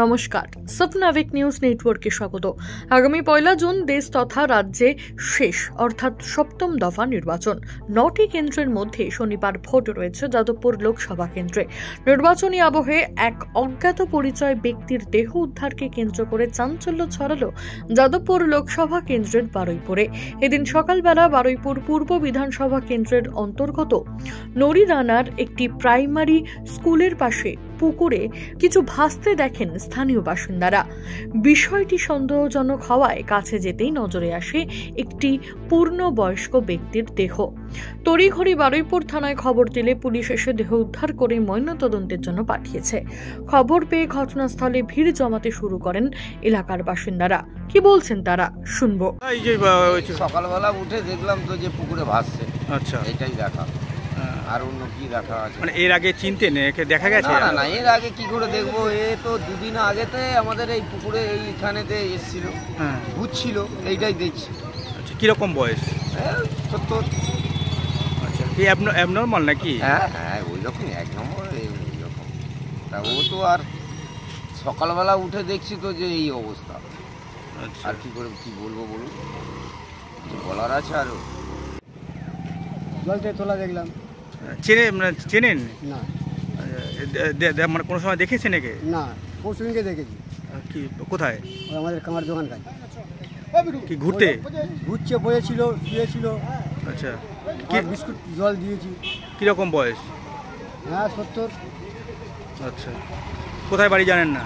নমস্কার, স্বপ্নাবিক নিউজ নেটওয়ার্কে স্বাগত। আগামী 1 জুন দেশ তথা রাজ্যে শেষ অর্থাৎ সপ্তম দফা নির্বাচন। 9টি কেন্দ্রের মধ্যে শনিবার ভোট রয়েছে যাদবপুর লোকসভা কেন্দ্রে। নির্বাচনী আবহে এক অজ্ঞাত পরিচয় ব্যক্তির দেহ উদ্ধারকে কেন্দ্র করে চাঞ্চল্য ছড়ালো যাদবপুর লোকসভা কেন্দ্রের বারুইপুরে। এদিন সকালবেলা বারুইপুর পূর্ব বিধানসভা কেন্দ্রের অন্তর্গত নড়িদানার একটি প্রাইমারি স্কুলের পাশে পুকুরে কিছু ভাসতে দেখেন স্থানীয় বাসিন্দারা। বিষয়টি সন্দেহজনক হওয়ায় কাছে যেতেই নজরে আসে একটি পূর্ণবয়স্ক ব্যক্তির দেহ। তড়িঘড়ি বারুইপুর থানায় খবর দিলে পুলিশ এসে দেহ উদ্ধার করে ময়নাতদন্তের জন্য পাঠিয়েছে। খবর পেয়ে ঘটনাস্থলে ভিড় জমাতে শুরু করেন এলাকার বাসিন্দারা। কি বলছেন তারা শুনবো। সকালবেলা উঠে দেখলাম তো যে পুকুরে ভাসছে। আচ্ছা, এটাই দেখা, আর অন্য কি দেখা আছে? মানে এর আগে চিনতেন, একে দেখা গেছে? না না, এর আগে কি করে দেখবো? এ তো দুদিন আগেতে আমাদের এই পুকুরে এইখানেতে এসেছিল, ঘুরছিল, এইটাই দেখছি। আচ্ছা, কিরকম বয়স? 70। আচ্ছা, কি অ্যাবনর্মাল নাকি? হ্যাঁ হ্যাঁ, ওই রকম, এক নম্বর ওই রকম। তা ও তো আর সকালবেলা উঠে দেখছি তো যে এই অবস্থা। আচ্ছা, আর কি করে কি বলবো বলুন, কিছু বলার আছে আরো? জলতে তোলা দেখলাম। চেনেন না, মানে কোনো সময় দেখেছেন একে? না, পরশুদিনকে দেখেছি। কি কোথায়? আমাদের কামার দোকান কাছে। কি ঘুরতে? ঘুরছে, বয়েছিল, শুয়েছিল। আচ্ছা, কি বিস্কুট জল দিয়েছি। কিরকম বয়স? হ্যাঁ, 70। আচ্ছা, কোথায় বাড়ি জানেন না?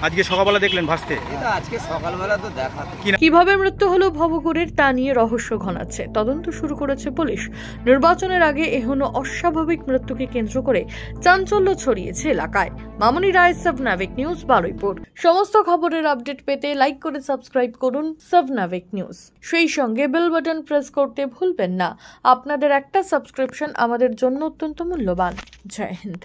আজকে সকালবেলা দেখলেন ভাসতে? আজকে সকালবেলা তো দেখা। কিভাবে মৃত্যু হলো ভবঘুরের তা নিয়ে রহস্য ঘনাচ্ছে। তদন্ত শুরু করেছে পুলিশ। নির্বাচনের আগে এহেন অস্বাভাবিক মৃত্যুকে কেন্দ্র করে চাঞ্চল্য ছড়িয়েছে এলাকায়। মামনি রায়, স্বপ্নাবিক নিউজ, বারুইপুর। সমস্ত খবরের আপডেট পেতে লাইক করে সাবস্ক্রাইব করুন স্বপ্নাবিক নিউজ। সেই সঙ্গে বেল বাটন প্রেস করতে ভুলবেন না। আপনাদের একটা সাবস্ক্রিপশন আমাদের জন্য অত্যন্ত মূল্যবান। জয় হিন্দ।